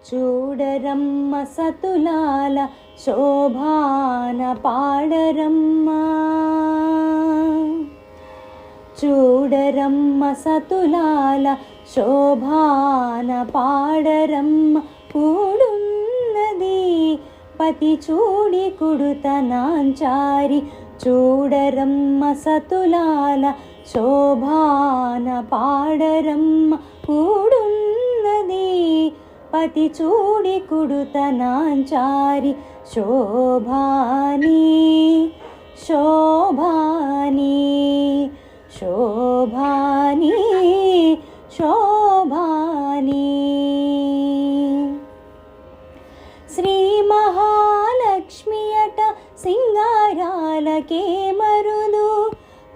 చూడరమ్మ సతులాల శోభాన పాడరమ్మ, చూడరమ్మ సతులాల శోభాన పాడరమ్మ. కూడున్నది పతి చూడి కుడుతనాంచారి, చూడరమ్మ సతులాల శోభాన పాడరమ్మ. కూడున్నది పతి చూడి కుడుతనాంచారి, శోభాని శోభాని శోభాని శోభాని. శ్రీ మహాలక్ష్మి అట సింగారాలకే మరుదు,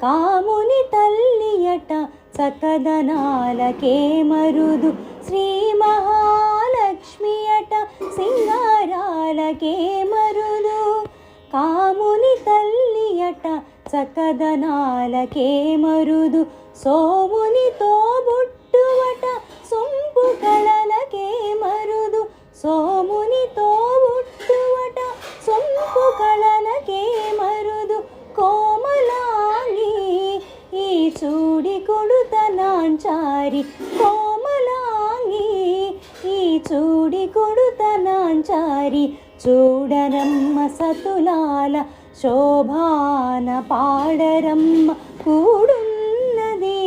కాముని తల్లి అట చక్కదనాలకే మరుదు. శ్రీ మహాలక్ష్మి అట సింగారాలకే మరుదు, కాముని తల్లి అట చక్కదనాలకే మరుదు. సోముని తోబుట్టువట సొంపు కళలకే మరుదు, సోముని తోబుట్టువట సొంపు కళలకే మరుదు. కోమలాంగి ఈ చూడి కొడుతనాంచారి, కోమలాంగి ఈ చూడి కొడుతనాంచారి. చూడరమ్మ సతులాల శోభాన పాడరమ్మ. కూడున్నది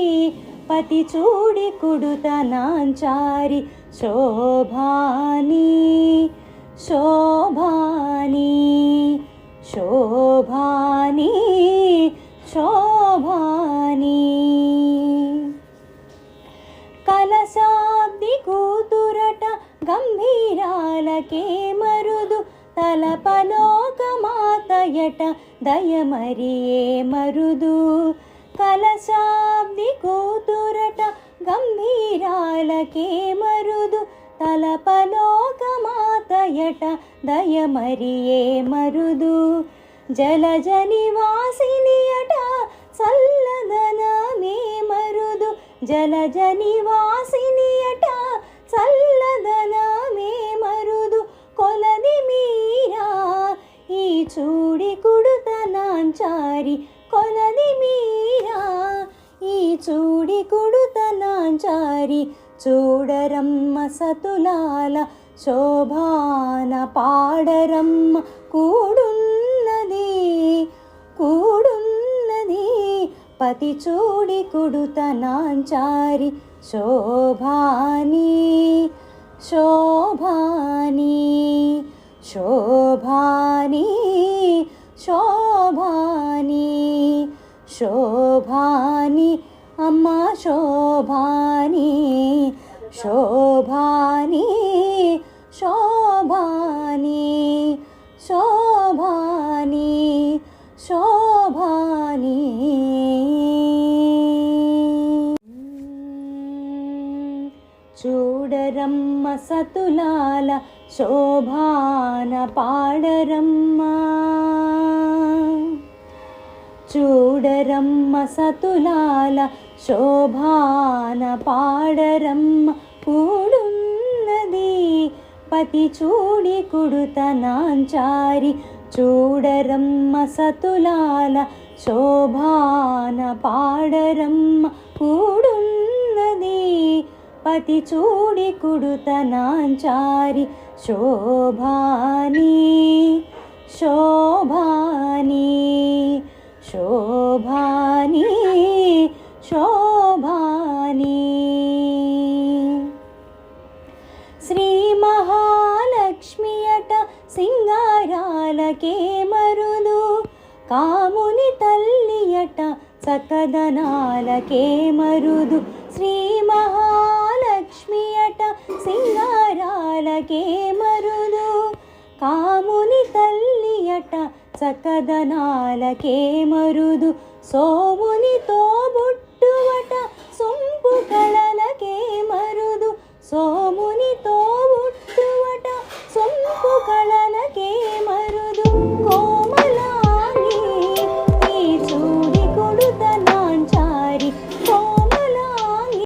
పతి చూడి కుడుతనాంచారి, శోభాని శోభాని శోభాని శోభాని. కలశాబ్ది కూతురట గంభీరాలకే మరుదు, తలపలోకమాతయట దయమరియే మరుదు. కలశాబ్ది కూతురట గంభీరాలకే మరుదు, తలపలోకమాతయట దయమరియే మరుదు. జలజ నివాసిని అట చల్లదనమే మరుదు, జలజ నివాసిని అట చల్లదనమే మరుదు. కొలది మీరా ఈ చూడి కుడుతనాంచారి, కొలది మీరా ఈ చూడి కుడుతనాంచారి. చూడరమ్మ సతులాల శోభాన పాడరమ్మ. కూడున్నది కూడున్నది పతి చూడి కుడుతనాంచారి, శోభాని శోభాని శోభాని శోభాని శోభాని. అమ్మ శోభాని శోభాని శోభాని శోభాని శోభాని. చూడరమ్మ సతులాల శోభాన పాడరమ్మ, చూడరమ్మ సతులాల శోభాన పాడరమ్మ. కూడున్నది పతి చూడి కుడుతనాంచారి, చూడరమ్మ సతులాల శోభాన పాడరమ్మ. కూడున్నది పతి చూడి కుడుతనాంచారి, శోభాని శోభాని శోభాని శోభాని. శ్రీ మహాలక్ష్మి అట సింగారాలకే మరుదు, కాముని తల్లి అట చక్కదనాలకే మరుదు. శ్రీ మహాలక్ష్మి అట సింగారాలకే మరుదు, కాముని తల్లి అట చక్కదనాలకే మరుదు. సోముని తోబుట్టు